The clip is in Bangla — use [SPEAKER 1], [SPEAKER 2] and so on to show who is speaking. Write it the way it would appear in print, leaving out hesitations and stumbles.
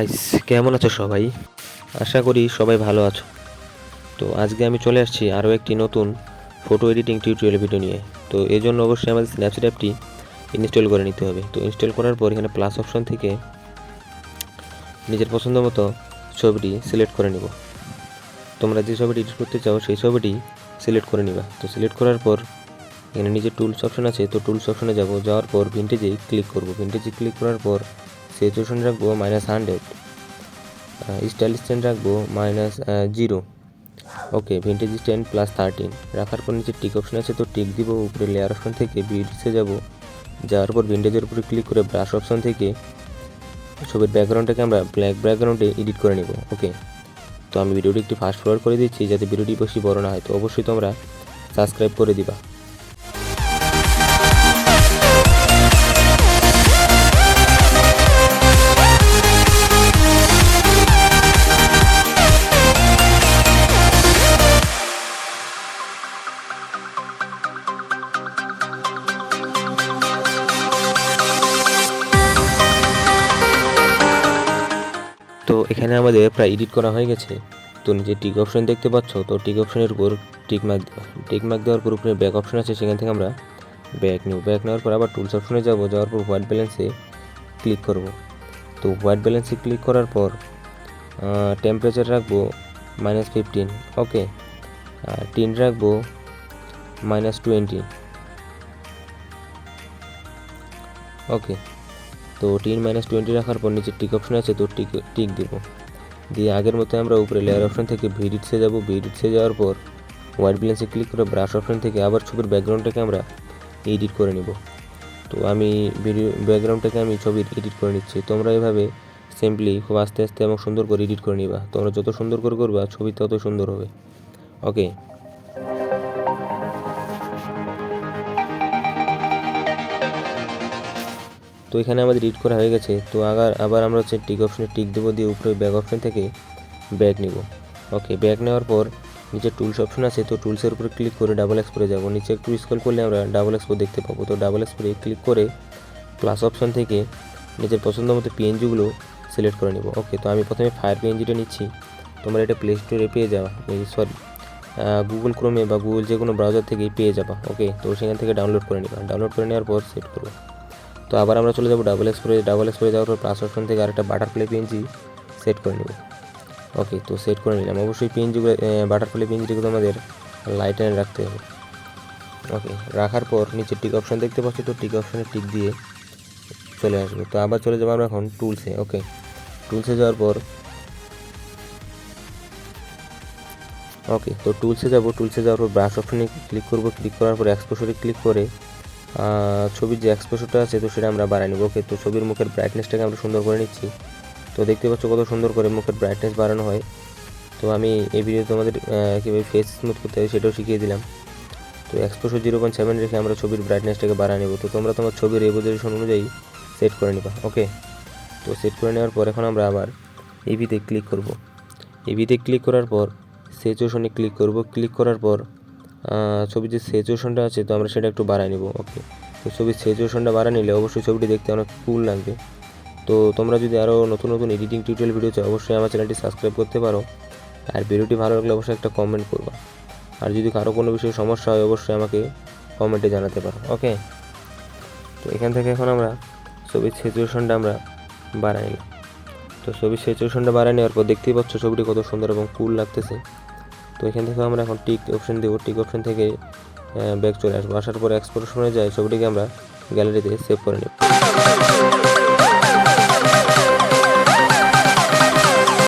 [SPEAKER 1] গাইস, কেমন আছো সবাই? আশা করি সবাই ভালো আছো। তো আজকে আমি চলে আসছি আরও একটি নতুন ফটো এডিটিং টিউটোরিয়াল ভিডিও নিয়ে। তো এই জন্য অবশ্যই আমাদের স্ন্যাপচিট অ্যাপটি ইনস্টল করে নিতে হবে। তো ইনস্টল করার পর এখানে প্লাস অপশন থেকে নিজের পছন্দ মতো ছবিটি সিলেক্ট করে নিব। তোমরা যে ছবিটি এডিট করতে চাও সেই ছবিটি সিলেক্ট করে নিবা। তো সিলেক্ট করার পর এখানে নিজের টুলস অপশন আছে, তো টুলস অপশনে যাওয়ার পর ভিন্টেজে ক্লিক করব। ভিন্টেজে ক্লিক করার পর স্যাচুরেশন রাখবো -100, স্টাইল স্ট্যান্ড রাখবো -0, ওকে। ভিন্টেজ স্ট্যান্ড +13 রাখার পর নিচে টিক অপশন আছে, তো টিক দিব। উপরে লেয়ার অপশন থেকে বিউটিসে যাওয়ার পর ভিন্টেজের উপরে ক্লিক করে ব্রাশ অপশন থেকে ছবির ব্যাকগ্রাউন্ডটাকে আমরা ব্ল্যাক ব্যাকগ্রাউন্ডে এডিট করে নেব, ওকে। তো আমি ভিডিওটি একটু ফাস্ট ফরওয়ার্ড করে দিচ্ছি যাতে ভিডিওটি বেশি বড় না হয়। তো অবশ্যই তোমরা সাবস্ক্রাইব করে দিবা। তো এখানে আমাদের প্রায় এডিট করা হয়ে গেছে। তো নিচে টিক অপশন দেখতে পাচ্ছ, তো টিক অপশনের উপর টিক মার্ক দেওয়ার পর উপরে ব্যাক অপশন আছে, সেখান থেকে আমরা ব্যাক নেব। ব্যাক নেওয়ার পর আবার টুলস অপশনে যাওয়ার পর হোয়াইট ব্যালেন্সে ক্লিক করব। তো হোয়াইট ব্যালেন্সে ক্লিক করার পর টেম্পারেচার রাখবো -15, ওকে। টিন রাখবো -20, ওকে। তো টিন -20 রাখার পর নিচে টিক অপশন আছে, তো টিক দিব। দিয়ে আগের মতো আমরা উপরে লেয়ার অপশন থেকে ভিডিটসে যাব। ভিডিটসে যাওয়ার পর হোয়াইট ব্যালেন্সে ক্লিক করে ব্রাশ অপশন থেকে আবার ছবির ব্যাকগ্রাউন্ডটাকে আমরা এডিট করে নিব। তো আমি ব্যাকগ্রাউন্ডটাকে আমি ছবির এডিট করে নিচ্ছি। তোমরা এভাবে সিম্পলি খুব আস্তে আস্তে এবং সুন্দর করে এডিট করে নিবা। তোমরা যত সুন্দর করে করবা ছবি তত সুন্দর হবে, ওকে। তো এখানে আমাদের এডিট করা হয়ে গেছে। তো আবার আমরা হচ্ছে টিক অপশনে টিক দেবো, দিয়ে উপরে ব্যাক অপশন থেকে ব্যাক নিব, ওকে। ব্যাক নেওয়ার পর নিচে টুলস অপশন আছে, তো টুলসের উপরে ক্লিক করে ডাবল এক্সপোরে যাব। নিচে একটু স্ক্রল করলে আমরা ডাবল এক্সপোর দেখতে পাবো। তো ডাবল এক্সপোরে ক্লিক করে প্লাস অপশন থেকে নিজের পছন্দ মতো পিএনজিগুলো সিলেক্ট করে নেব, ওকে। তো আমি প্রথমে ফায়ার পিএনজিটা নিচ্ছি। তোমরা এটা প্লে স্টোরে পেয়ে যাবা, সরি গুগল ক্রোমে বা গুগল যে কোনো ব্রাউজার থেকেই পেয়ে যাবা, ওকে। তো সেখান থেকে ডাউনলোড করে নিবা। ডাউনলোড করে নেওয়ার পর সেট করবো। তো আবার আমরা চলে যাব ডাবল এক্সপোরে যাওয়ার পর প্লাস অপশন থেকে আরেকটা বাটারফ্লাই পিএনজি সেট করে নেব, ওকে। তো সেট করে নিলাম। অবশ্যই পিএনজিগুলো বাটারফ্লাই পিএনজিগুলো আমাদের লাইট এনে রাখতে হবে, ওকে। রাখার পর নিচে টিক অপশন দেখতে পাচ্ছি, তো টিক অপশনে টিক দিয়ে চলে আসবে। তো আবার চলে যাবো আমরা এখন টুলসে, ওকে। টুলসে যাওয়ার পর ওকে, তো টুলসে যাওয়ার পর ব্রাশ অপশনে ক্লিক করব। ক্লিক করার পর এক্সপোজারে ক্লিক করে ছবির যে এক্সপোজারটা আছে তো সেটা আমরা বাড়াই নেব, ওকে। তো ছবির মুখের ব্রাইটনেসটাকে আমরা সুন্দর করে নিচ্ছি। তো দেখতে পাচ্ছ কত সুন্দর করে মুখের ব্রাইটনেস বাড়ানো হয়। তো আমি এই ভিডিও তোমাদের কীভাবে ফেস স্মুথ করতে হয় সেটাও শিখিয়ে দিলাম। তো এক্সপোজার 0.7 রেখে আমরা ছবির ব্রাইটনেসটাকে বাড়াই নেব। তো তোমরা তোমার ছবির রেজোলিউশন অনুযায়ী সেট করে নিবা, ওকে। তো সেট করে নেওয়ার পর এখন আমরা আবার ইভিতে ক্লিক করব। ইভিতে ক্লিক করার পর স্যাচুরেশনে ক্লিক করব। ক্লিক করার পর ছবির যে স্যাচুরেশনটা আছে তো আমরা সেটা একটু বাড়াই নেব, ওকে। তো ছবির স্যাচুরেশনটা বাড়াই নিলে অবশ্যই ছবিটি দেখতে অনেক কুল লাগবে। তো তোমরা যদি আরও নতুন নতুন এডিটিং টিউটোরিয়াল ভিডিও চাও অবশ্যই আমার চ্যানেলটি সাবস্ক্রাইব করতে পারো। আর ভিডিওটি ভালো লাগলে অবশ্যই একটা কমেন্ট করবা। আর যদি কারো কোনো বিষয়ে সমস্যা হয় অবশ্যই আমাকে কমেন্টে জানাতে পারো, ওকে। তো এখান থেকে এখন আমরা ছবির স্যাচুরেশনটা আমরা বাড়াই নিলাম। তো ছবির স্যাচুরেশনটা বাড়াই নেওয়ার পর দেখতেই পাচ্ছ ছবিটি কত সুন্দর এবং কুল লাগতেছে। তো এখান থেকে আমরা এখন টিক অপশন দেবো। টিক অপশন থেকে ব্যাক চলে আসবো। আসার পর এক্সপোর্ট অপশনে যাই, ছবিটিকে আমরা গ্যালারিতে সেভ করে নেব।